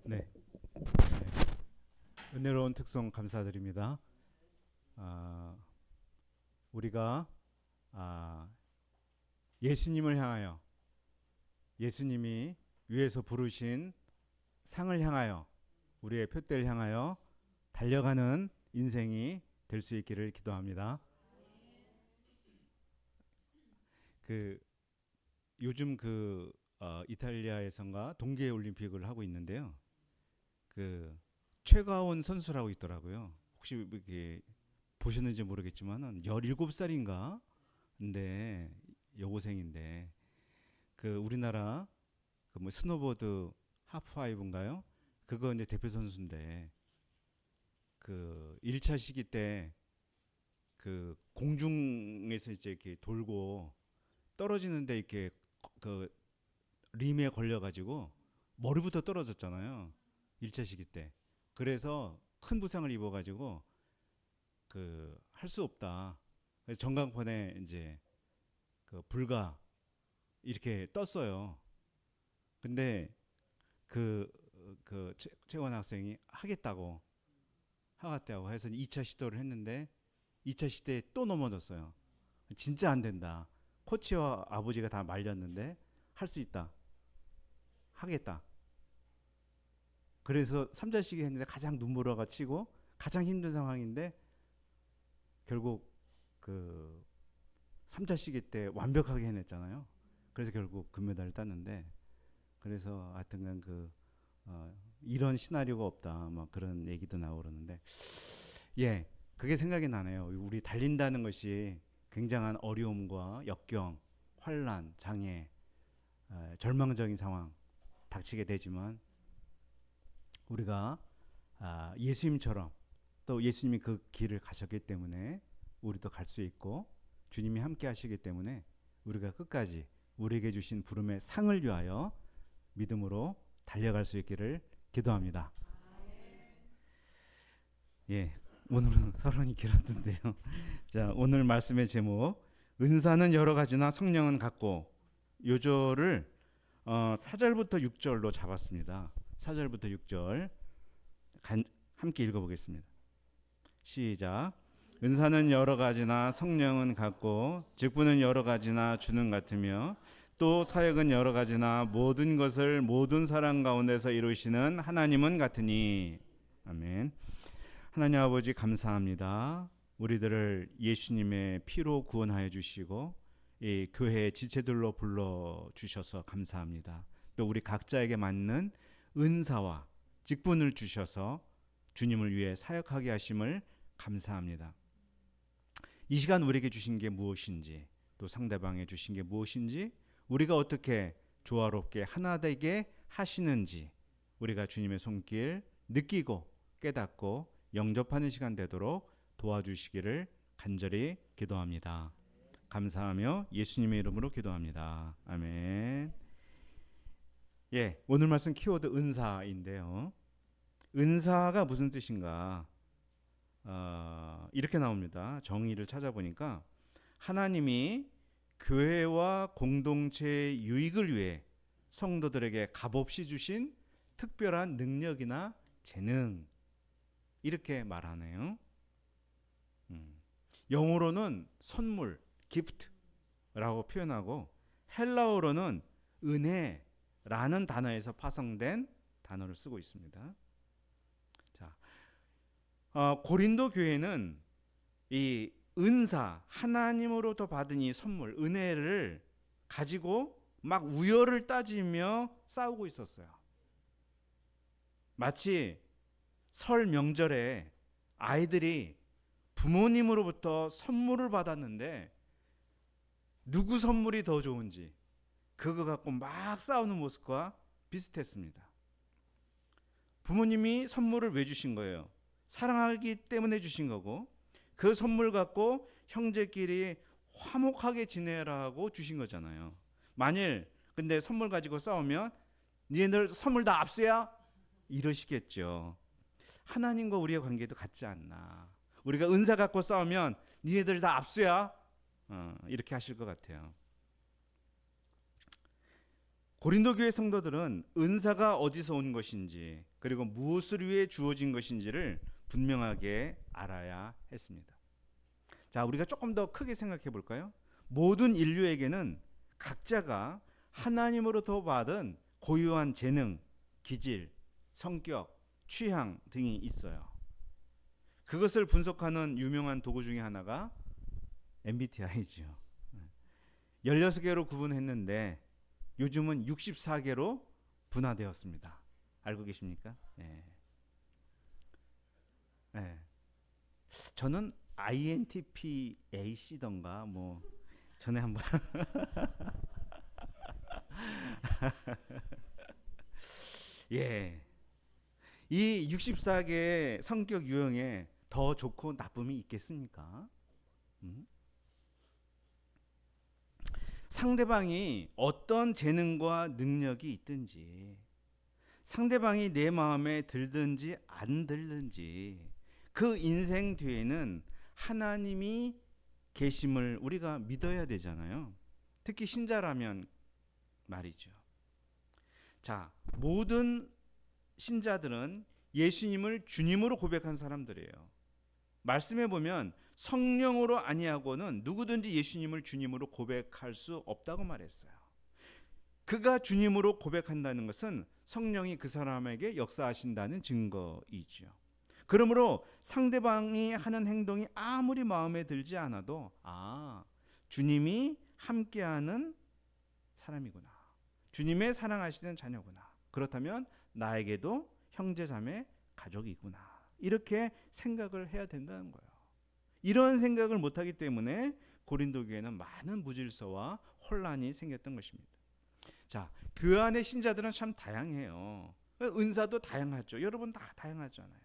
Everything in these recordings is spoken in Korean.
네, 은혜로운 특송 감사드립니다. 아, 우리가 아, 예수님을 향하여 예수님이 위에서 부르신 상을 향하여 우리의 표대를 향하여 달려가는 인생이 될 수 있기를 기도합니다. 그 요즘 이탈리아에선가 동계 올림픽을 하고 있는데요. 그 최가온 선수라고 있더라고요. 혹시 이렇게 보셨는지 모르겠지만은 17살인가? 근데 여고생인데 그 우리나라 그 뭐 스노보드 하프파이브인가요? 그거 이제 대표 선수인데 그 1차 시기 때 그 공중에서 이제 이렇게 돌고 떨어지는데 이렇게 그 림에 걸려 가지고 머리부터 떨어졌잖아요. 1차 시기 때. 그래서 큰 부상을 입어 가지고 그 할 수 없다. 그래서 전광판에 이제 그 불가 이렇게 떴어요. 근데 그, 최원 학생이 하겠다고 해서 2차 시도를 했는데 2차 시대에 또 넘어졌어요. 진짜 안 된다. 코치와 아버지가 다 말렸는데 할 수 있다. 하겠다. 그래서 3자 시기 했는데 가장 눈물어가 치고 가장 힘든 상황인데 결국 그 3자 시기 때 완벽하게 해냈잖아요. 그래서 결국 금메달을 땄는데 그래서 하여튼간 이런 시나리오가 없다. 막 그런 얘기도 나오고 그러는데 예, 그게 생각이 나네요. 우리 달린다는 것이 굉장한 어려움과 역경, 환란, 장애, 절망적인 상황 닥치게 되지만 우리가 예수님처럼 또 예수님이 그 길을 가셨기 때문에 우리도 갈 수 있고 주님이 함께 하시기 때문에 우리가 끝까지 우리에게 주신 부름의 상을 위하여 믿음으로 달려갈 수 있기를 기도합니다. 예, 오늘은 서론이 길었는데요. 자, 오늘 말씀의 제목 은사는 여러 가지나 성령은 같고 요절을 4절부터 6절로 잡았습니다. 4절부터 6절 함께 읽어보겠습니다. 시작. 은사는 여러 가지나 성령은 같고 직분은 여러 가지나 주는 같으며 또 사역은 여러 가지나 모든 것을 모든 사람 가운데서 이루시는 하나님은 같으니. 아멘. 하나님 아버지 감사합니다. 우리들을 예수님의 피로 구원하여 주시고 이 교회의 지체들로 불러 주셔서 감사합니다. 또 우리 각자에게 맞는 은사와 직분을 주셔서 주님을 위해 사역하게 하심을 감사합니다. 이 시간 우리에게 주신 게 무엇인지 또 상대방에 주신 게 무엇인지 우리가 어떻게 조화롭게 하나 되게 하시는지 우리가 주님의 손길 느끼고 깨닫고 영접하는 시간 되도록 도와주시기를 간절히 기도합니다. 감사하며 예수님의 이름으로 기도합니다. 아멘. 예, 오늘 말씀 키워드 은사인데요. 은사가 무슨 뜻인가? 이렇게 나옵니다. 정의를 찾아보니까 하나님이 교회와 공동체의 유익을 위해 성도들에게 값없이 주신 특별한 능력이나 재능 이렇게 말하네요. 영어로는 선물, gift라고 표현하고 헬라어로는 은혜라는 단어에서 파생된 단어를 쓰고 있습니다. 자, 고린도 교회는 이 은사, 하나님으로부터 받은 이 선물, 은혜를 가지고 막 우열을 따지며 싸우고 있었어요. 마치 설 명절에 아이들이 부모님으로부터 선물을 받았는데 누구 선물이 더 좋은지 그거 갖고 막 싸우는 모습과 비슷했습니다. 부모님이 선물을 왜 주신 거예요? 사랑하기 때문에 주신 거고 그 선물 갖고 형제끼리 화목하게 지내라고 주신 거잖아요. 만일 근데 선물 가지고 싸우면 니네들 선물 다 압수야? 이러시겠죠. 하나님과 우리의 관계도 같지 않나. 우리가 은사 갖고 싸우면 니네들 다 압수야? 이렇게 하실 것 같아요. 고린도 교회 성도들은 은사가 어디서 온 것인지 그리고 무엇을 위해 주어진 것인지를 분명하게 알아야 했습니다. 자, 우리가 조금 더 크게 생각해 볼까요? 모든 인류에게는 각자가 하나님으로부터 받은 고유한 재능, 기질, 성격, 취향 등이 있어요. 그것을 분석하는 유명한 도구 중에 하나가 MBTI죠. 16개로 구분했는데 요즘은 64개로 분화되었습니다. 알고 계십니까? 네. 네. 저는 INTP-A씨던가 뭐 전에 한번 예. 이 64개의 성격 유형에 더 좋고 나쁨이 있겠습니까? 상대방이 어떤 재능과 능력이 있든지, 상대방이 내 마음에 들든지 안 들든지, 그 인생 뒤에는 하나님이 계심을 우리가 믿어야 되잖아요. 특히 신자라면 말이죠. 자, 모든 신자들은 예수님을 주님으로 고백한 사람들이에요. 말씀해 보면 성령으로 아니하고는 누구든지 예수님을 주님으로 고백할 수 없다고 말했어요. 그가 주님으로 고백한다는 것은 성령이 그 사람에게 역사하신다는 증거이죠. 그러므로 상대방이 하는 행동이 아무리 마음에 들지 않아도 주님이 함께하는 사람이구나. 주님의 사랑하시는 자녀구나. 그렇다면 나에게도 형제자매 가족이 있구나. 이렇게 생각을 해야 된다는 거예요. 이런 생각을 못하기 때문에 고린도 교회는 많은 무질서와 혼란이 생겼던 것입니다. 자, 교회 안의 신자들은 참 다양해요. 은사도 다양하죠. 여러분 다 다양하잖아요.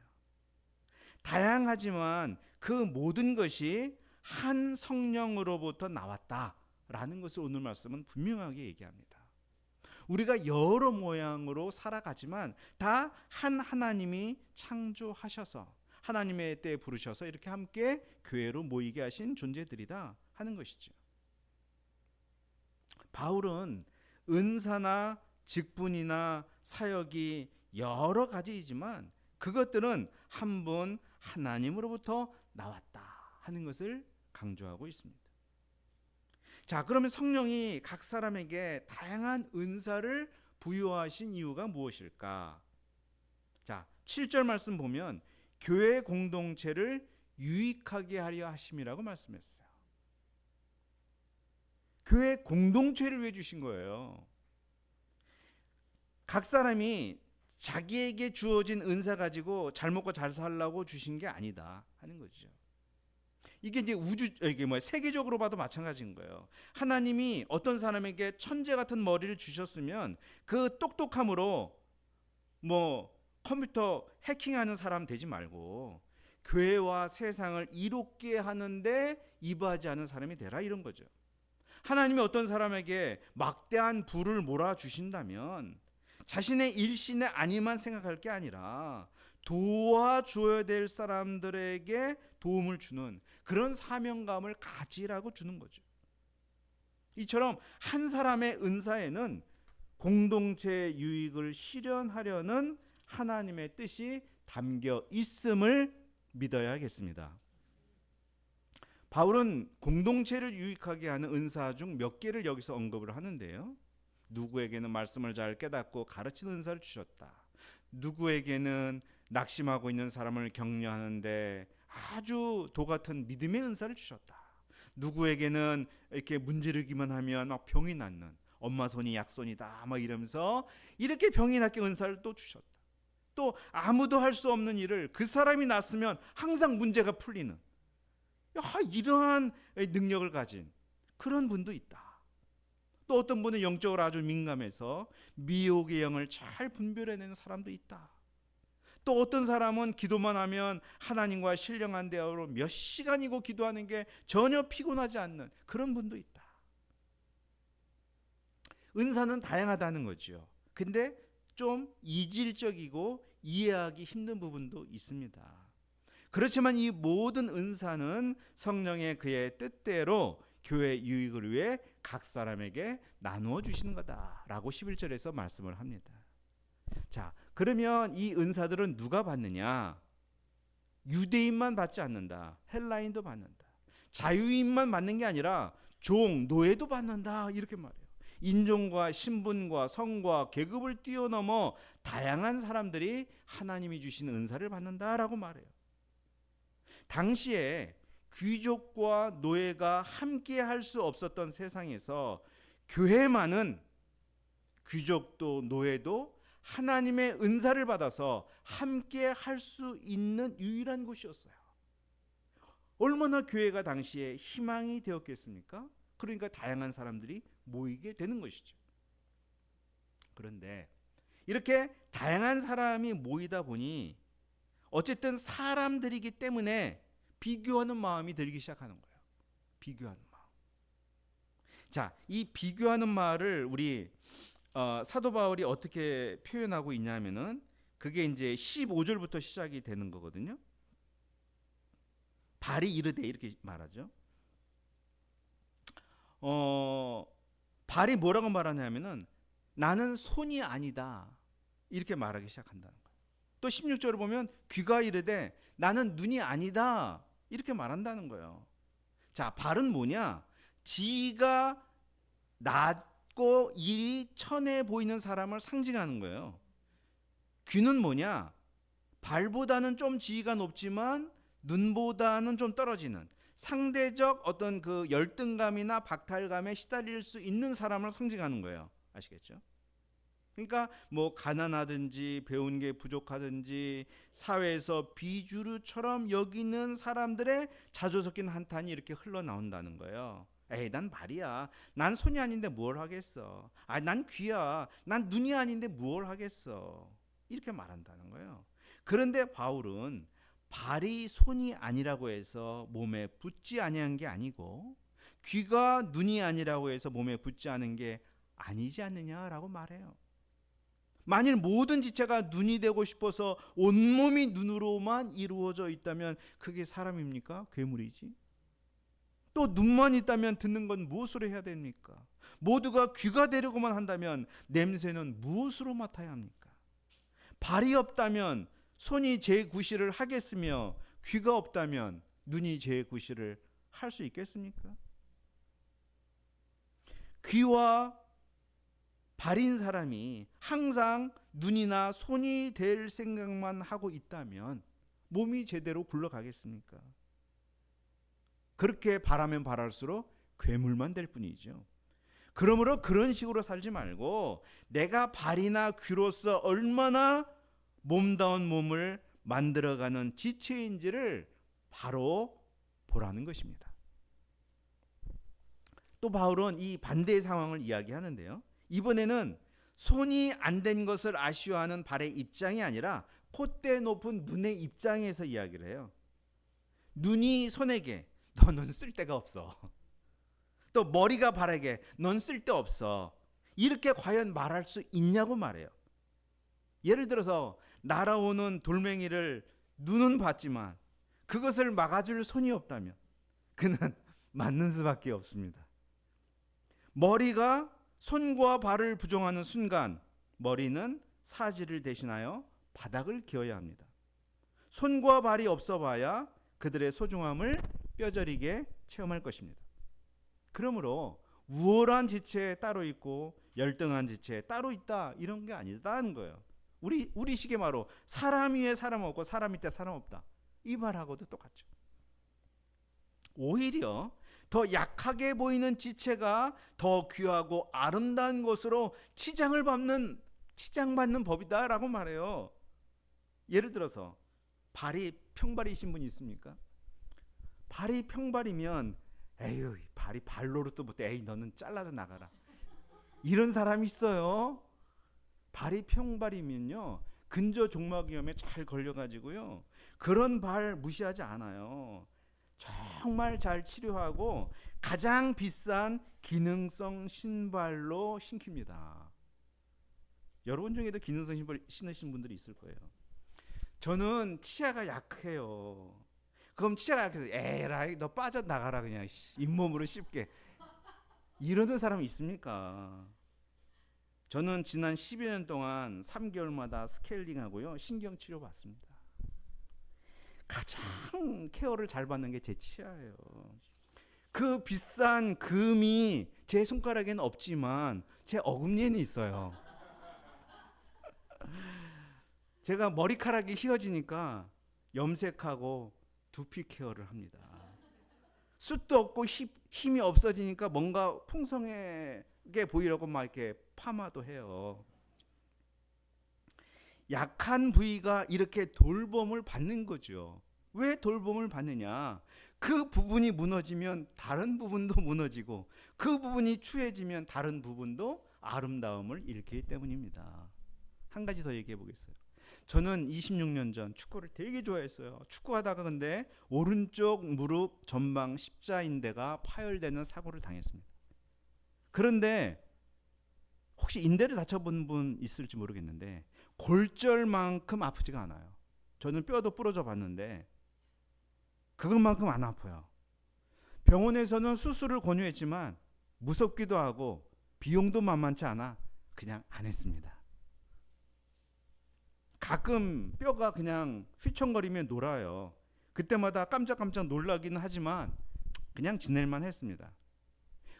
다양하지만 그 모든 것이 한 성령으로부터 나왔다라는 것을 오늘 말씀은 분명하게 얘기합니다. 우리가 여러 모양으로 살아가지만 다 한 하나님이 창조하셔서 하나님의 때에 부르셔서 이렇게 함께 교회로 모이게 하신 존재들이다 하는 것이죠. 바울은 은사나 직분이나 사역이 여러 가지이지만 그것들은 한 분 하나님으로부터 나왔다 하는 것을 강조하고 있습니다. 자, 그러면 성령이 각 사람에게 다양한 은사를 부여하신 이유가 무엇일까? 자, 7절 말씀 보면 교회 공동체를 유익하게 하려 하심이라고 말씀했어요. 교회 공동체를 위해 주신 거예요. 각 사람이 자기에게 주어진 은사 가지고 잘 먹고 잘 살라고 주신 게 아니다 하는 거죠. 이게 이제 세계적으로 봐도 마찬가지인 거예요. 하나님이 어떤 사람에게 천재 같은 머리를 주셨으면 그 똑똑함으로 컴퓨터 해킹하는 사람 되지 말고 교회와 세상을 이롭게 하는데 이바지 않은 사람이 되라 이런 거죠. 하나님이 어떤 사람에게 막대한 부를 몰아 주신다면 자신의 일신의 안위만 생각할 게 아니라 도와줘야 될 사람들에게 도움을 주는 그런 사명감을 가지라고 주는 거죠. 이처럼 한 사람의 은사에는 공동체 유익을 실현하려는 하나님의 뜻이 담겨 있음을 믿어야겠습니다. 바울은 공동체를 유익하게 하는 은사 중 몇 개를 여기서 언급을 하는데요. 누구에게는 말씀을 잘 깨닫고 가르치는 은사를 주셨다. 누구에게는 낙심하고 있는 사람을 격려하는데 아주 도 같은 믿음의 은사를 주셨다. 누구에게는 이렇게 문지르기만 하면 막 병이 낫는 엄마 손이 약손이다 막 이러면서 이렇게 병이 낫게 은사를 또 주셨다. 또 아무도 할 수 없는 일을 그 사람이 났으면 항상 문제가 풀리는 이러한 능력을 가진 그런 분도 있다. 또 어떤 분은 영적으로 아주 민감해서 미혹의 영을 잘 분별해내는 사람도 있다. 또 어떤 사람은 기도만 하면 하나님과 신령한 대화로 몇 시간이고 기도하는 게 전혀 피곤하지 않는 그런 분도 있다. 은사는 다양하다는 거죠. 근데 좀 이질적이고 이해하기 힘든 부분도 있습니다. 그렇지만 이 모든 은사는 성령의 그의 뜻대로 교회 유익을 위해 각 사람에게 나누어 주시는 거다라고 11절에서 말씀을 합니다. 자, 그러면 이 은사들은 누가 받느냐? 유대인만 받지 않는다. 헬라인도 받는다. 자유인만 받는 게 아니라 종, 노예도 받는다. 이렇게 말해요. 인종과 신분과 성과 계급을 뛰어넘어 다양한 사람들이 하나님이 주신 은사를 받는다라고 말해요. 당시에 귀족과 노예가 함께 할 수 없었던 세상에서 교회만은 귀족도 노예도 하나님의 은사를 받아서 함께 할 수 있는 유일한 곳이었어요. 얼마나 교회가 당시에 희망이 되었겠습니까? 그러니까 다양한 사람들이 모이게 되는 것이죠. 그런데 이렇게 다양한 사람이 모이다 보니 어쨌든 사람들이기 때문에 비교하는 마음이 들기 시작하는 거예요. 비교하는 마음. 자, 이 비교하는 말을 우리 사도 바울이 어떻게 표현하고 있냐면은 그게 이제 15절부터 시작이 되는 거거든요. 발이 이르되 이렇게 말하죠. 발이 뭐라고 말하냐면은 나는 손이 아니다 이렇게 말하기 시작한다는 거예요. 또 16절을 보면 귀가 이르되 나는 눈이 아니다 이렇게 말한다는 거예요. 자, 발은 뭐냐? 지가 낮고 일이 천해 보이는 사람을 상징하는 거예요. 귀는 뭐냐? 발보다는 좀 지위가 높지만 눈보다는 좀 떨어지는 상대적 어떤 그 열등감이나 박탈감에 시달릴 수 있는 사람을 상징하는 거예요. 아시겠죠? 그러니까 뭐 가난하든지 배운 게 부족하든지 사회에서 비주류처럼 여기는 사람들의 자주 섞인 한탄이 이렇게 흘러나온다는 거예요. 에이, 난 발이야. 난 손이 아닌데 뭘 하겠어. 아, 난 귀야. 난 눈이 아닌데 뭘 하겠어. 이렇게 말한다는 거예요. 그런데 바울은 발이 손이 아니라고 해서 몸에 붙지 아니한 게 아니고 귀가 눈이 아니라고 해서 몸에 붙지 않은 게 아니지 않느냐라고 말해요. 만일 모든 지체가 눈이 되고 싶어서 온몸이 눈으로만 이루어져 있다면 그게 사람입니까? 괴물이지. 또 눈만 있다면 듣는 건 무엇으로 해야 됩니까? 모두가 귀가 되려고만 한다면 냄새는 무엇으로 맡아야 합니까? 발이 없다면 손이 제 구실을 하겠으며 귀가 없다면 눈이 제 구실을 할 수 있겠습니까? 귀와 발인 사람이 항상 눈이나 손이 될 생각만 하고 있다면 몸이 제대로 굴러가겠습니까? 그렇게 바라면 바랄수록 괴물만 될 뿐이죠. 그러므로 그런 식으로 살지 말고 내가 발이나 귀로서 얼마나 몸다운 몸을 만들어가는 지체인지를 바로 보라는 것입니다. 또 바울은 이 반대의 상황을 이야기하는데요. 이번에는 손이 안 된 것을 아쉬워하는 발의 입장이 아니라 콧대 높은 눈의 입장에서 이야기를 해요. 눈이 손에게 너는 쓸데가 없어. 또 머리가 발에게 넌 쓸데없어. 이렇게 과연 말할 수 있냐고 말해요. 예를 들어서 날아오는 돌멩이를 눈은 봤지만 그것을 막아줄 손이 없다면 그는 맞는 수밖에 없습니다. 머리가 손과 발을 부정하는 순간 머리는 사지를 대신하여 바닥을 기어야 합니다. 손과 발이 없어 봐야 그들의 소중함을 뼈저리게 체험할 것입니다. 그러므로 우월한 지체 따로 있고 열등한 지체 따로 있다 이런 게 아니다는 거예요. 우리 식의 말로 사람 위에 사람 없고 사람 밑에 사람 없다 이 말하고도 똑같죠. 오히려 더 약하게 보이는 지체가 더 귀하고 아름다운 것으로 치장받는 법이다라고 말해요. 예를 들어서 발이 평발이신 분이 있습니까? 발이 평발이면 에휴 발이 발로로도 못해 에이 너는 잘라서 나가라 이런 사람이 있어요. 발이 평발이면요 근저 종막위염에 잘 걸려가지고요 그런 발 무시하지 않아요. 정말 잘 치료하고 가장 비싼 기능성 신발로 신깁니다. 여러분 중에도 기능성 신발 신으신 분들이 있을 거예요. 저는 치아가 약해요. 그럼 치자가 에라이 너 빠져나가라 그냥 잇몸으로 쉽게 이러는 사람이 있습니까? 저는 지난 10여 년 동안 3개월마다 스케일링하고요 신경치료 받습니다. 가장 케어를 잘 받는 게 제 치아예요. 그 비싼 금이 제 손가락에는 없지만 제 어금니에는 있어요. 제가 머리카락이 휘어지니까 염색하고 두피 케어를 합니다. 숱도 없고 힘이 없어지니까 뭔가 풍성하게 보이려고 막 이렇게 파마도 해요. 약한 부위가 이렇게 돌봄을 받는 거죠. 왜 돌봄을 받느냐? 그 부분이 무너지면 다른 부분도 무너지고 그 부분이 추해지면 다른 부분도 아름다움을 잃기 때문입니다. 한 가지 더 얘기해 보겠어요. 저는 26년 전 축구를 되게 좋아했어요. 축구하다가 근데 오른쪽 무릎 전방 십자인대가 파열되는 사고를 당했습니다. 그런데 혹시 인대를 다쳐본 분 있을지 모르겠는데 골절만큼 아프지가 않아요. 저는 뼈도 부러져 봤는데 그것만큼 안 아파요. 병원에서는 수술을 권유했지만 무섭기도 하고 비용도 만만치 않아 그냥 안 했습니다. 가끔 뼈가 그냥 휘청거리면 놀아요. 그때마다 깜짝깜짝 놀라기는 하지만 그냥 지낼만 했습니다.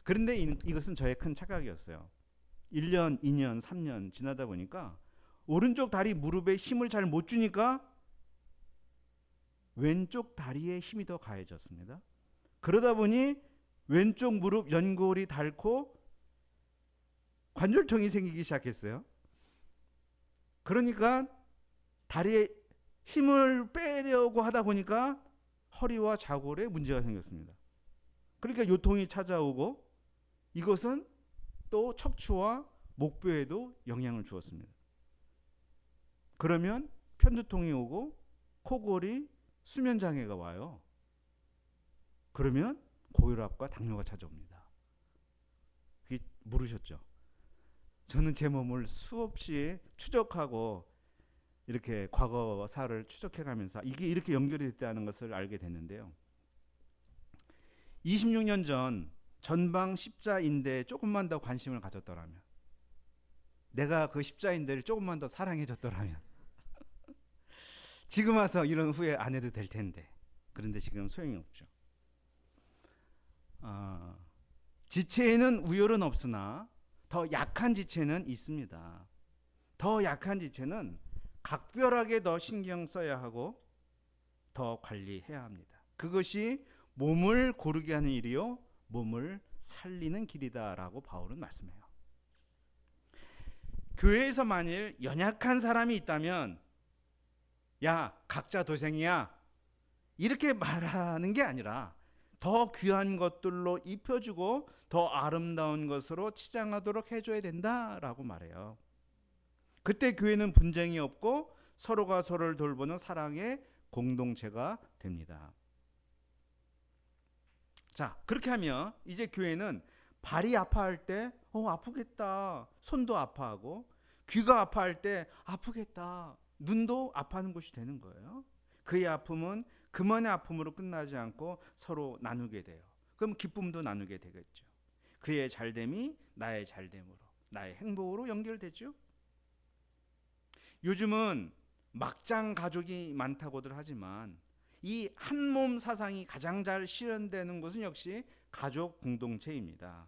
그런데 이것은 저의 큰 착각이었어요. 1년, 2년, 3년 지나다 보니까 오른쪽 다리 무릎에 힘을 잘 못 주니까 왼쪽 다리에 힘이 더 가해졌습니다. 그러다 보니 왼쪽 무릎 연골이 닳고 관절통이 생기기 시작했어요. 그러니까 다리에 힘을 빼려고 하다 보니까 허리와 좌골에 문제가 생겼습니다. 그러니까 요통이 찾아오고 이것은 또 척추와 목뼈에도 영향을 주었습니다. 그러면 편두통이 오고 코골이, 수면장애가 와요. 그러면 고혈압과 당뇨가 찾아옵니다. 그게 모르셨죠? 저는 제 몸을 수없이 추적하고 이렇게 과거사를 추적해가면서 이게 이렇게 연결이 됐다는 것을 알게 됐는데요. 26년 전 전방 십자인대에 조금만 더 관심을 가졌더라면, 내가 그 십자인대를 조금만 더 사랑해줬더라면 지금 와서 이런 후회 안 해도 될 텐데. 그런데 지금 소용이 없죠. 지체에는 우열은 없으나 더 약한 지체는 있습니다. 더 약한 지체는 각별하게 더 신경 써야 하고 더 관리해야 합니다. 그것이 몸을 고르게 하는 일이요 몸을 살리는 길이다라고 바울은 말씀해요. 교회에서 만일 연약한 사람이 있다면 야 각자 도생이야 이렇게 말하는 게 아니라 더 귀한 것들로 입혀주고 더 아름다운 것으로 치장하도록 해줘야 된다라고 말해요. 그때 교회는 분쟁이 없고 서로가 서로를 돌보는 사랑의 공동체가 됩니다. 자, 그렇게 하면 이제 교회는 발이 아파할 때 아프겠다. 손도 아파하고 귀가 아파할 때 아프겠다. 눈도 아파하는 곳이 되는 거예요. 그의 아픔은 그만의 아픔으로 끝나지 않고 서로 나누게 돼요. 그럼 기쁨도 나누게 되겠죠. 그의 잘됨이 나의 잘됨으로, 나의 행복으로 연결되죠. 요즘은 막장 가족이 많다고들 하지만 이 한몸 사상이 가장 잘 실현되는 것은 역시 가족 공동체입니다.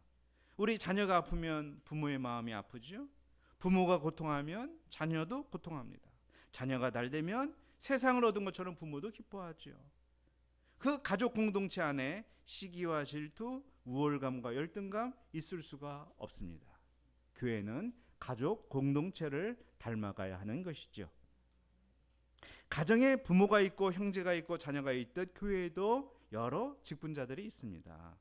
우리 자녀가 아프면 부모의 마음이 아프죠. 부모가 고통하면 자녀도 고통합니다. 자녀가 날되면 세상을 얻은 것처럼 부모도 기뻐하죠. 그 가족 공동체 안에 시기와 질투, 우월감과 열등감 있을 수가 없습니다. 교회는 가족 공동체를 닮아가야 하는 것이죠. 가정에 부모가 있고 형제가 있고 자녀가 있듯 교회에도 여러 직분자들이 있습니다.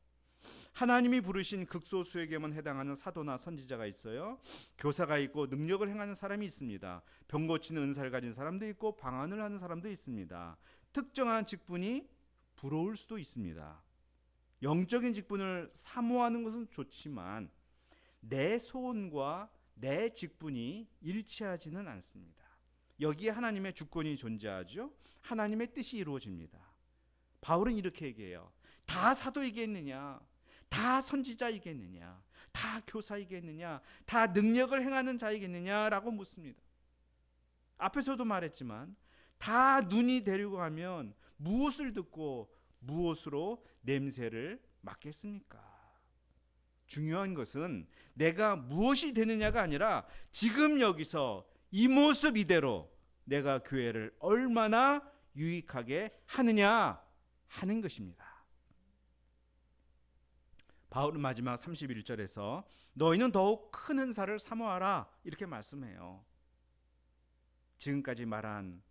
하나님이 부르신 극소수에게만 해당하는 사도나 선지자가 있어요. 교사가 있고 능력을 행하는 사람이 있습니다. 병 고치는 은사를 가진 사람도 있고 방언을 하는 사람도 있습니다. 특정한 직분이 부러울 수도 있습니다. 영적인 직분을 사모하는 것은 좋지만 내 소원과 내 직분이 일치하지는 않습니다. 여기에 하나님의 주권이 존재하죠. 하나님의 뜻이 이루어집니다. 바울은 이렇게 얘기해요. 다 사도이겠느냐? 다 선지자이겠느냐? 다 교사이겠느냐? 다 능력을 행하는 자이겠느냐라고 묻습니다. 앞에서도 말했지만 다 눈이 데리고 가면 무엇을 듣고 무엇으로 냄새를 맡겠습니까? 중요한 것은 내가 무엇이 되느냐가 아니라 지금 여기서 이 모습 이대로 내가 교회를 얼마나 유익하게 하느냐 하는 것입니다. 바울은 마지막 31절에서 너희는 더욱 큰 은사를 사모하라 이렇게 말씀해요. 지금까지 말한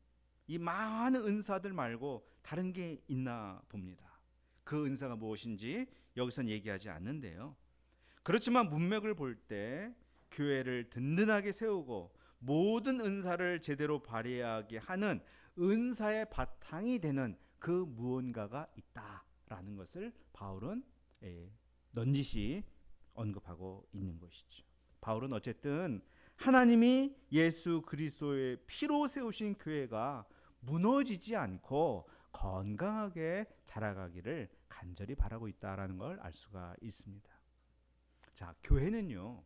이 많은 은사들 말고 다른 게 있나 봅니다. 그 은사가 무엇인지 여기선 얘기하지 않는데요. 그렇지만 문맥을 볼 때 교회를 든든하게 세우고 모든 은사를 제대로 발휘하게 하는 은사의 바탕이 되는 그 무언가가 있다라는 것을 바울은 넌지시 언급하고 있는 것이죠. 바울은 어쨌든 하나님이 예수 그리스도의 피로 세우신 교회가 무너지지 않고 건강하게 자라가기를 간절히 바라고 있다라는 걸 알 수가 있습니다. 자, 교회는요,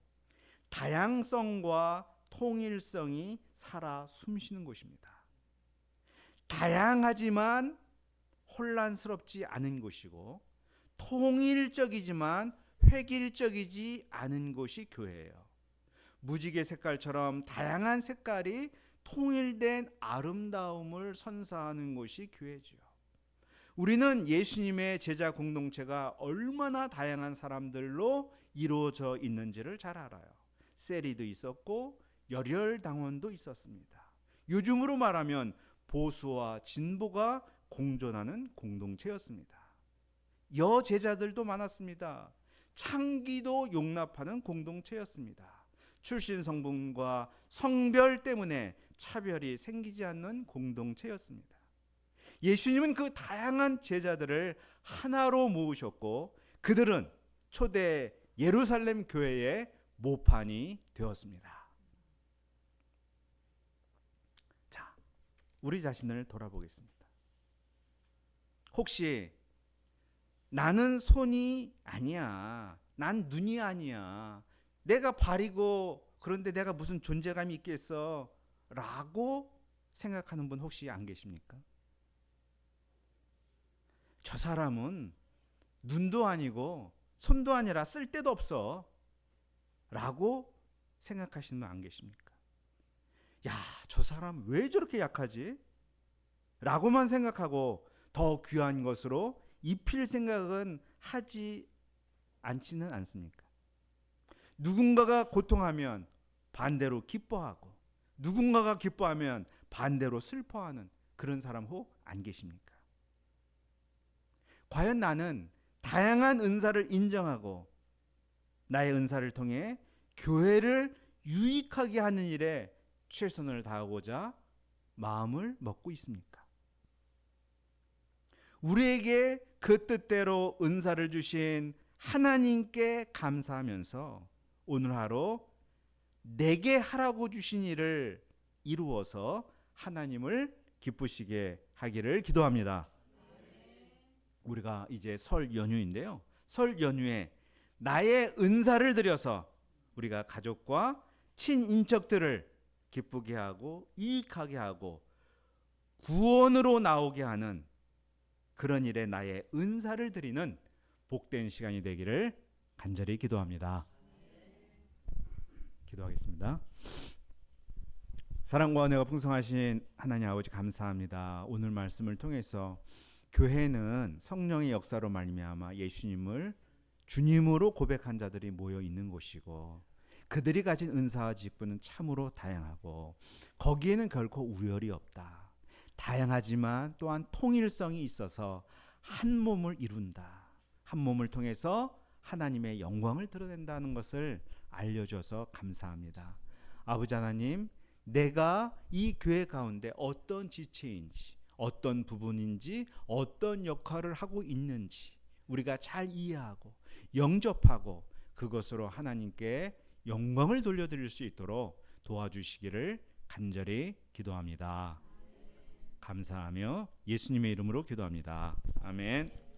다양성과 통일성이 살아 숨쉬는 곳입니다. 다양하지만 혼란스럽지 않은 곳이고 통일적이지만 획일적이지 않은 곳이 교회예요. 무지개 색깔처럼 다양한 색깔이 통일된 아름다움을 선사하는 곳이 교회죠. 우리는 예수님의 제자 공동체가 얼마나 다양한 사람들로 이루어져 있는지를 잘 알아요. 세리도 있었고 열혈당원도 있었습니다. 요즘으로 말하면 보수와 진보가 공존하는 공동체였습니다. 여제자들도 많았습니다. 창기도 용납하는 공동체였습니다. 출신 성분과 성별 때문에 차별이 생기지 않는 공동체였습니다. 예수님은 그 다양한 제자들을 하나로 모으셨고 그들은 초대 예루살렘 교회의 모판이 되었습니다. 자, 우리 자신을 돌아보겠습니다. 혹시 나는 손이 아니야, 난 눈이 아니야, 내가 발이고 그런데 내가 무슨 존재감이 있겠어 라고 생각하는 분 혹시 안 계십니까? 저 사람은 눈도 아니고 손도 아니라 쓸데도 없어 라고 생각하시는 분 안 계십니까? 야, 저 사람 왜 저렇게 약하지? 라고만 생각하고 더 귀한 것으로 입힐 생각은 하지 않지는 않습니까? 누군가가 고통하면 반대로 기뻐하고 누군가가 기뻐하면 반대로 슬퍼하는 그런 사람 혹 안 계십니까? 과연 나는 다양한 은사를 인정하고 나의 은사를 통해 교회를 유익하게 하는 일에 최선을 다하고자 마음을 먹고 있습니까? 우리에게 그 뜻대로 은사를 주신 하나님께 감사하면서 오늘 하루 내게 하라고 주신 일을 이루어서 하나님을 기쁘시게 하기를 기도합니다. 우리가 이제 설 연휴인데요. 설 연휴에 나의 은사를 들여서 우리가 가족과 친인척들을 기쁘게 하고 유익하게 하고 구원으로 나오게 하는 그런 일에 나의 은사를 드리는 복된 시간이 되기를 간절히 기도합니다. 기도하겠습니다. 사랑과 은혜가 풍성하신 하나님 아버지 감사합니다. 오늘 말씀을 통해서 교회는 성령의 역사로 말미암아 예수님을 주님으로 고백한 자들이 모여 있는 곳이고 그들이 가진 은사와 직분은 참으로 다양하고 거기에는 결코 우열이 없다. 다양하지만 또한 통일성이 있어서 한 몸을 이룬다. 한 몸을 통해서 하나님의 영광을 드러낸다는 것을 알려줘서 감사합니다. 아버지 하나님, 내가 이 교회 가운데 어떤 지체인지 어떤 부분인지 어떤 역할을 하고 있는지 우리가 잘 이해하고 영접하고 그것으로 하나님께 영광을 돌려드릴 수 있도록 도와주시기를 간절히 기도합니다. 감사하며 예수님의 이름으로 기도합니다. 아멘.